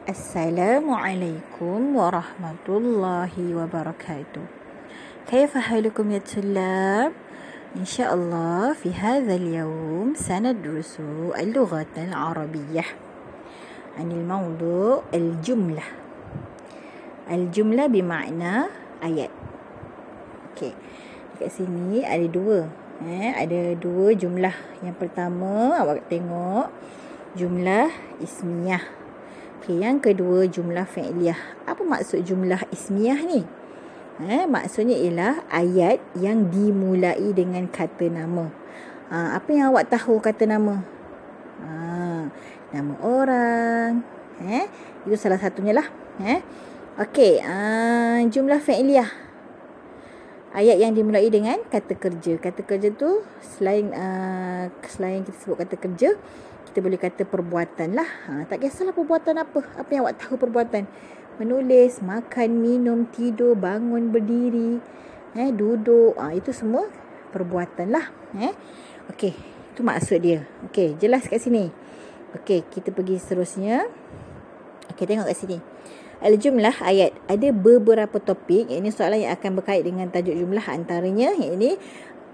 Assalamualaikum warahmatullahi wabarakatuh. كيف حالكم يا طلاب؟ إن شاء الله في هذا اليوم سندرس اللغة العربية عن الموضوع الجملة. الجملة بمعنى آيات. Okey. Dekat sini ada dua. Ada dua jumlah. Yang pertama awak tengok jumlah ismiyah. Okey, yang kedua jumlah fi'liyah. Apa maksud jumlah ismiyah ni? Maksudnya ialah ayat yang dimulai dengan kata nama. Apa yang awak tahu kata nama? Nama orang. Itu salah satunya lah. Okey, jumlah fi'liyah. Ayat yang dimulai dengan kata kerja. Kata kerja tu selain kita sebut kata kerja, kita boleh kata perbuatan lah. Tak kisahlah perbuatan apa. Apa yang awak tahu perbuatan. Menulis, makan, minum, tidur, bangun, berdiri, duduk. Itu semua perbuatan lah. Okey, itu maksud dia. Okey, jelas kat sini. Okey, kita pergi seterusnya. Okey, tengok kat sini. Al-jumlah ayat. Ada beberapa topik. Ini soalan yang akan berkait dengan tajuk jumlah. Antaranya, ini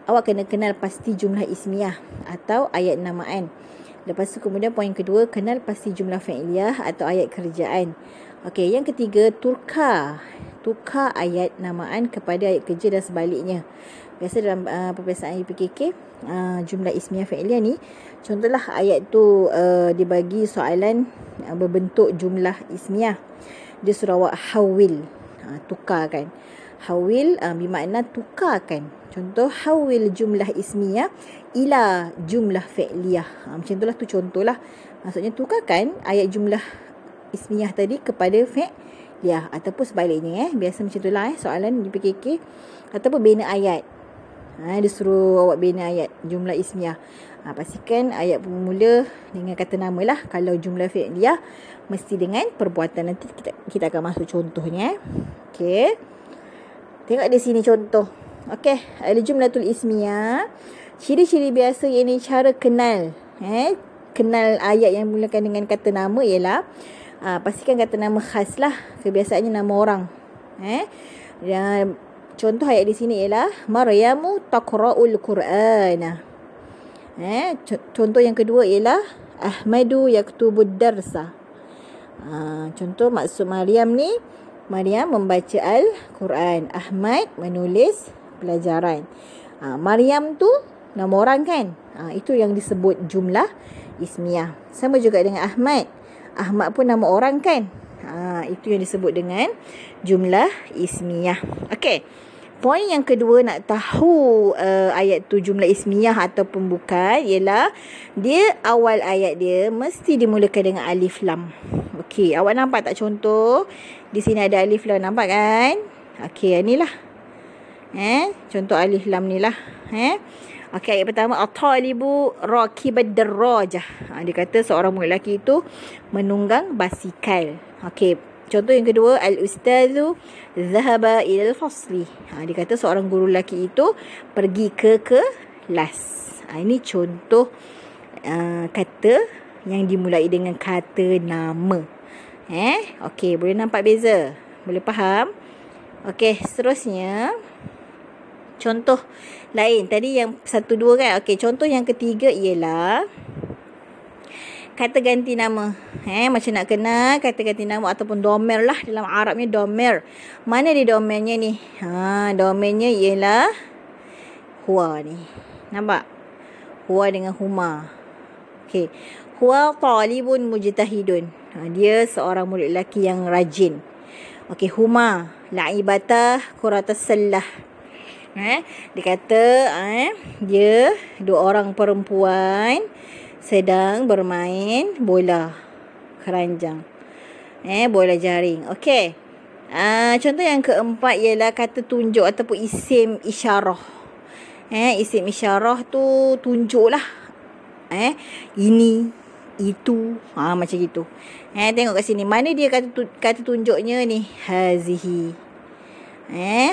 awak kena kenal pasti jumlah ismiyah atau ayat namaan. Lepas tu kemudian poin kedua, kenal pasti jumlah fi'liyah atau ayat kerjaan. Okey, yang ketiga, tukar ayat namaan kepada ayat kerja dan sebaliknya. Biasa dalam peperiksaan UPKK, jumlah ismiyah fi'liyah ni, contohlah ayat tu dibagi soalan berbentuk jumlah ismiyah. Dia suruh awak hawil, tukarkan. Hawil bermakna tukarkan. Contoh, hawil jumlah ismiyah ila jumlah fi'liyah. Macam itulah, tu contohlah. Maksudnya tukarkan ayat jumlah ismiyah tadi kepada fi'liyah ataupun sebaliknya. Biasa macam itulah soalan di PKK. Ataupun bina ayat. Dia suruh awak bina ayat jumlah ismiyah. Pastikan ayat pemula dengan kata nama lah. Kalau jumlah fi'liyah mesti dengan perbuatan. Nanti kita akan masuk contohnya. Okey. Tengok di sini contoh. Okey, al-jumlatul ismiyah. Ciri-ciri biasa yang ini cara kenal. Kenal ayat yang mulakan dengan kata nama ialah pastikan kata nama khas lah. Kebiasaannya nama orang. Dan contoh ayat di sini ialah Maryamu taqra'ul Qur'ana. Contoh yang kedua ialah Ahmadu yaktubud darsa. Contoh maksud Maryam ni, Maryam membaca Al-Quran. Ahmad menulis pelajaran. Maryam tu nama orang kan? Itu yang disebut jumlah ismiyah. Sama juga dengan Ahmad. Ahmad pun nama orang kan? Itu yang disebut dengan jumlah ismiyah. Okey. Poin yang kedua nak tahu ayat tu jumlah ismiyah ataupun bukan ialah dia awal ayat dia mesti dimulakan dengan alif lam. Okey, awak nampak tak contoh? Di sini ada alif lam, nampak kan? Okey, inilah. Contoh alif lam ni lah. Okey, ayat pertama, at-talibu rakibad darrajah. Dia kata seorang murid lelaki itu menunggang basikal. Okey, contoh yang kedua, al-ustazu zahaba ilal fasli. Dia kata seorang guru lelaki itu pergi ke kelas. Ini contoh kata yang dimulai dengan kata nama. Okey, boleh nampak beza? Boleh faham? Okey, seterusnya contoh lain. Tadi yang 1, 2 kan? Okey, contoh yang ketiga ialah kata ganti nama. Macam nak kenal kata ganti nama ataupun domer lah. Dalam Arabnya domer. Mana dia domernya ni? Domernya ialah huwa ni. Nampak? Huwa dengan huma. Okey. Huwa talibun mujtahidun. Dia seorang murid lelaki yang rajin. Okey, huma la'ibata kuratas sallah. Dia kata dia dua orang perempuan sedang bermain bola keranjang, bola jaring. Okey, contoh yang keempat ialah kata tunjuk ataupun isim isyarah. Isim isyarah tu tunjuk lah. Ini, itu, macam gitu. Tengok kat sini, mana dia kata tunjuknya ni? Hazihi.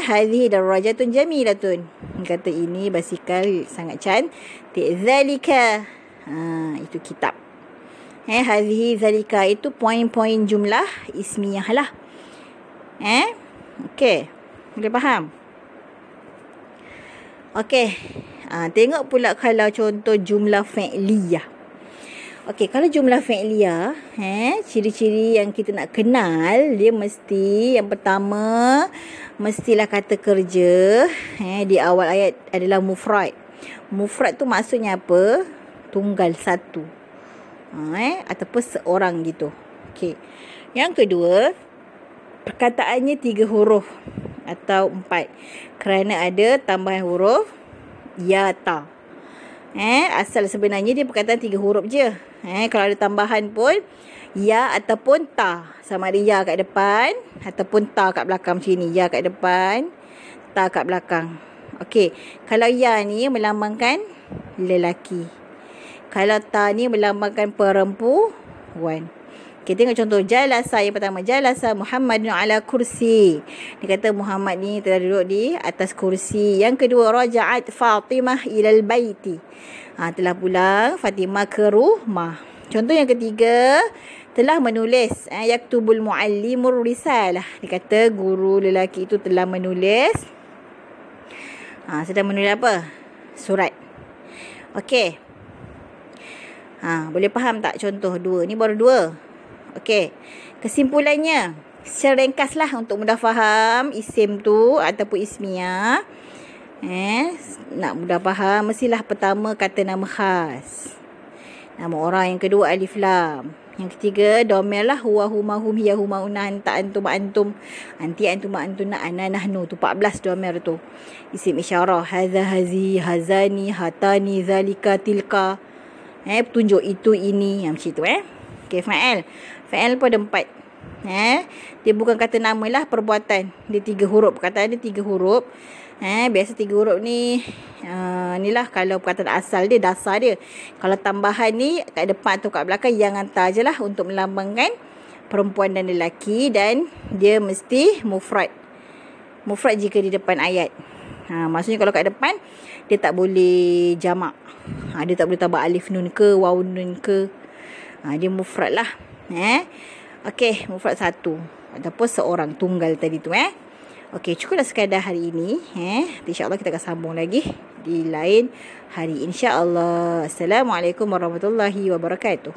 Hazihi darajatun jamilatun. Kata ini basikal sangat cantik. Zalika. Itu kitab. Hadhihi, zalika itu poin-poin jumlah ismiyah lah. Okey. Boleh faham? Okey. Tengok pula kalau contoh jumlah fi'liyah. Okey, kalau jumlah fi'liyah, ciri-ciri yang kita nak kenal, dia mesti yang pertama mestilah kata kerja di awal ayat adalah mufrad. Mufrad tu maksudnya apa? Tunggal, satu. Ataupun seorang gitu. Okey. Yang kedua, perkataannya 3 huruf atau 4 kerana ada tambahan huruf ya, ta. Asal sebenarnya dia perkataan 3 huruf je. Kalau ada tambahan pun ya ataupun ta. Sama ada ya kat depan ataupun ta kat belakang macam ni. Ya kat depan, ta kat belakang. Okey. Kalau ya ni melambangkan lelaki. Kalau ta ni melambangkan perempuan. Okay, tengok contoh jalasa yang pertama. Jalasa Muhammadun ala kursi. Dia kata Muhammad ni telah duduk di atas kursi. Yang kedua, raja'at Fatimah ilal baiti. Telah pulang Fatimah ke rumah. Contoh yang ketiga, telah menulis. Yaktubul muallimur risalah. Dia kata guru lelaki itu telah menulis. Sedang menulis apa? Surat. Okey. Boleh faham tak contoh 2? Ni baru 2. Okey, kesimpulannya secara ringkaslah untuk mudah faham isim tu ataupun ismiyah. Nak mudah faham, mestilah pertama kata nama khas, nama orang. Yang kedua alif lam. Yang ketiga domir lah, huwa huma hum hiya huma una anta antum antum anti antum antuna ana nahnu. Tu 14 domir tu. Isim isyarah, hadza hazi hazani hatani zalika tilka. Petunjuk itu ini, macam tu Okey, fa'al. Fa'al pun ada 4. Dia bukan kata nama lah, perbuatan. Dia 3 huruf. Perkataan dia 3 huruf. Biasa 3 huruf ni, inilah kalau perkataan asal dia, dasar dia. Kalau tambahan ni, kat depan atau kat belakang, yang hantar je lah untuk melambangkan perempuan dan lelaki. Dan dia mesti mufrad. Mufrad jika di depan ayat. Maksudnya kalau kat depan, dia tak boleh jamak. Dia tak boleh tambah alif nun ke, waw nun ke. Dia mufrad lah. Okey, mufrad satu ataupun seorang, tunggal tadi tu. Okey, cukuplah sekadar hari ini. InsyaAllah kita akan sambung lagi di lain hari, insyaAllah. Assalamualaikum warahmatullahi wabarakatuh.